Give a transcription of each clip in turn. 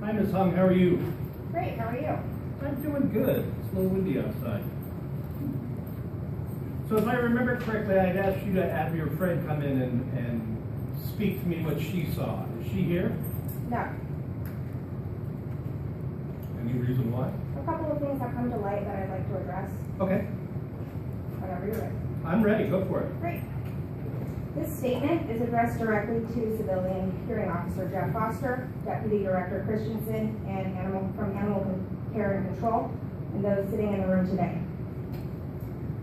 Hi, Ms. Hung. How are you? Great. How are you? I'm doing good. It's a little windy outside. So if I remember correctly, I'd asked you to have your friend come in and speak to me what she saw. Is she here? No. Any reason why? A couple of things have come to light that I'd like to address. Okay. Whenever you're ready. I'm ready. Go for it. Great. This statement is addressed directly to Civilian Hearing Officer Jeff Foster, Deputy Director Christensen, and from Animal Care and Control, and those sitting in the room today.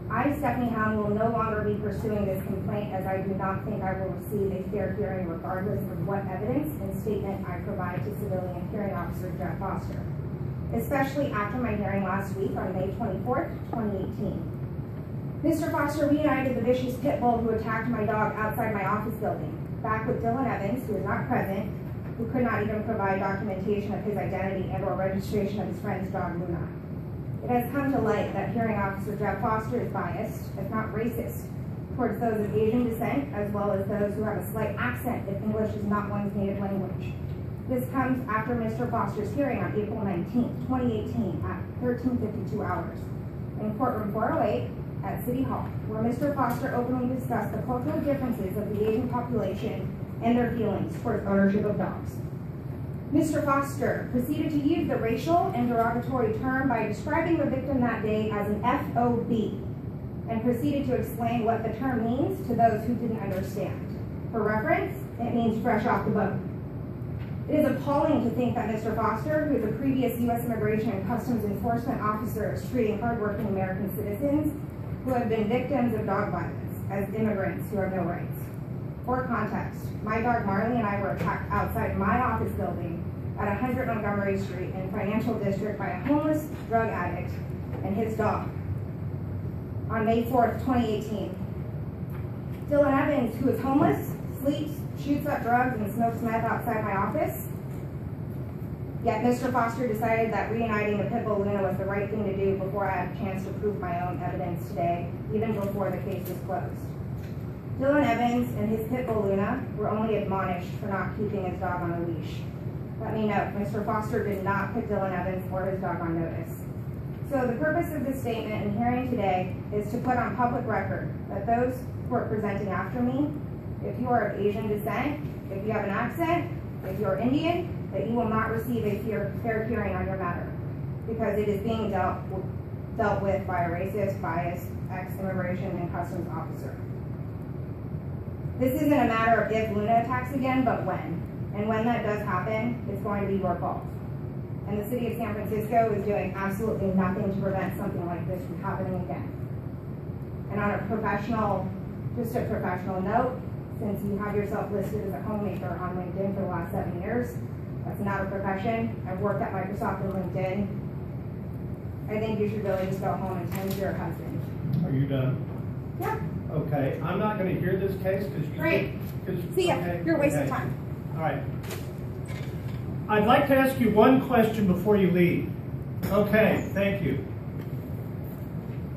I, Stephanie Hound, will no longer be pursuing this complaint, as I do not think I will receive a fair hearing regardless of what evidence and statement I provide to Civilian Hearing Officer Jeff Foster, especially after my hearing last week on May 24th, 2018. Mr. Foster reunited the vicious pit bull who attacked my dog outside my office building, back with Dylan Evans, who is not present, who could not even provide documentation of his identity and or registration of his friend's dog, Luna. It has come to light that Hearing Officer Jeff Foster is biased, if not racist, towards those of Asian descent, as well as those who have a slight accent if English is not one's native language. This comes after Mr. Foster's hearing on April 19, 2018 at 13:52 hours in courtroom 408 at City Hall, where Mr. Foster openly discussed the cultural differences of the Asian population and their feelings towards ownership of dogs. Mr. Foster proceeded to use the racial and derogatory term by describing the victim that day as an FOB, and proceeded to explain what the term means to those who didn't understand. For reference, it means fresh off the boat. It is appalling to think that Mr. Foster, who is a previous U.S. Immigration and Customs Enforcement officer, is treating hardworking American citizens who have been victims of dog violence as immigrants who have no rights. For context, my dog Marley and I were attacked outside my office building at 100 Montgomery Street in Financial District by a homeless drug addict and his dog on May 4th, 2018. Dylan Evans, who is homeless, sleeps, shoots up drugs, and smokes meth outside my office. Yet Mr. Foster decided that reuniting the pit bull Luna was the right thing to do before I had a chance to prove my own evidence today, even before the case was closed. Dylan Evans and his pit bull Luna were only admonished for not keeping his dog on a leash. Let me note, Mr. Foster did not put Dylan Evans or his dog on notice. So the purpose of this statement and hearing today is to put on public record that those who are presenting after me, if you are of Asian descent, if you have an accent, if you're Indian, that you will not receive a fair hearing on your matter, because it is being dealt with by a racist, biased, ex-immigration and customs officer. This isn't a matter of if Luna attacks again, but when. And when that does happen, it's going to be your fault. And the city of San Francisco is doing absolutely nothing to prevent something like this from happening again. And on a professional note, since you have yourself listed as a homemaker on LinkedIn for the last 7 years, that's not a profession. I've worked at Microsoft and LinkedIn. I think you should really just go home and tend to your husband. Are you done? Yeah. Okay. I'm not going to hear this case because you... Great. See ya. Okay. You're wasting time. All right. I'd like to ask you one question before you leave. Okay. Thank you.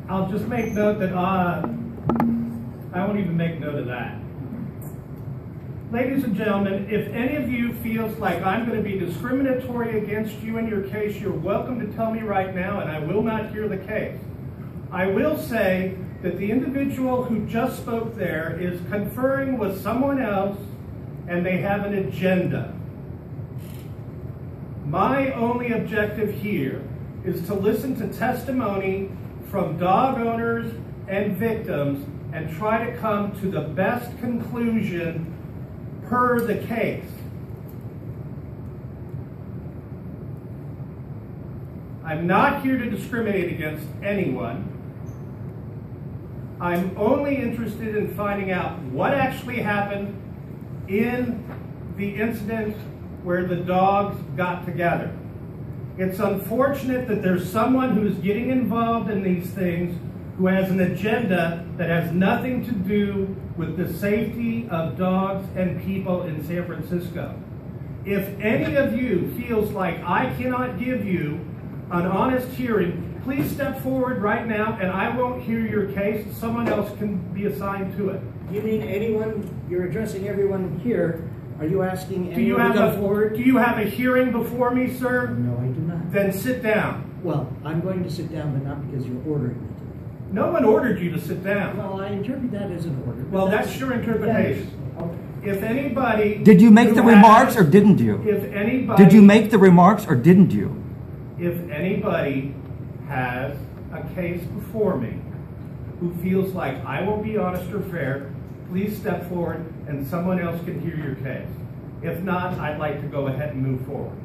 I'll just make note that... I won't even make note of that. Ladies and gentlemen, if any of you feels like I'm going to be discriminatory against you in your case, you're welcome to tell me right now, and I will not hear the case. I will say that the individual who just spoke there is conferring with someone else, and they have an agenda. My only objective here is to listen to testimony from dog owners and victims and try to come to the best conclusion per the case. I'm not here to discriminate against anyone. I'm only interested in finding out what actually happened in the incident where the dogs got together. It's unfortunate that there's someone who's getting involved in these things who has an agenda that has nothing to do with the safety of dogs and people in San Francisco. If any of you feels like I cannot give you an honest hearing, please step forward right now and I won't hear your case. Someone else can be assigned to it. You mean anyone? You're addressing everyone here. Are you asking Do anyone to come forward? you have a hearing before me, sir? No, I do not. Then sit down. Well, I'm going to sit down, but not because you're ordering me to. No one ordered you to sit down. Well, I interpret that as an order. Well, that's your interpretation. Okay. If anybody... Did you make the who remarks has- or didn't you? If anybody... Did you make the remarks or didn't you? If anybody has a case before me who feels like I will be honest or fair, please step forward and someone else can hear your case. If not, I'd like to go ahead and move forward.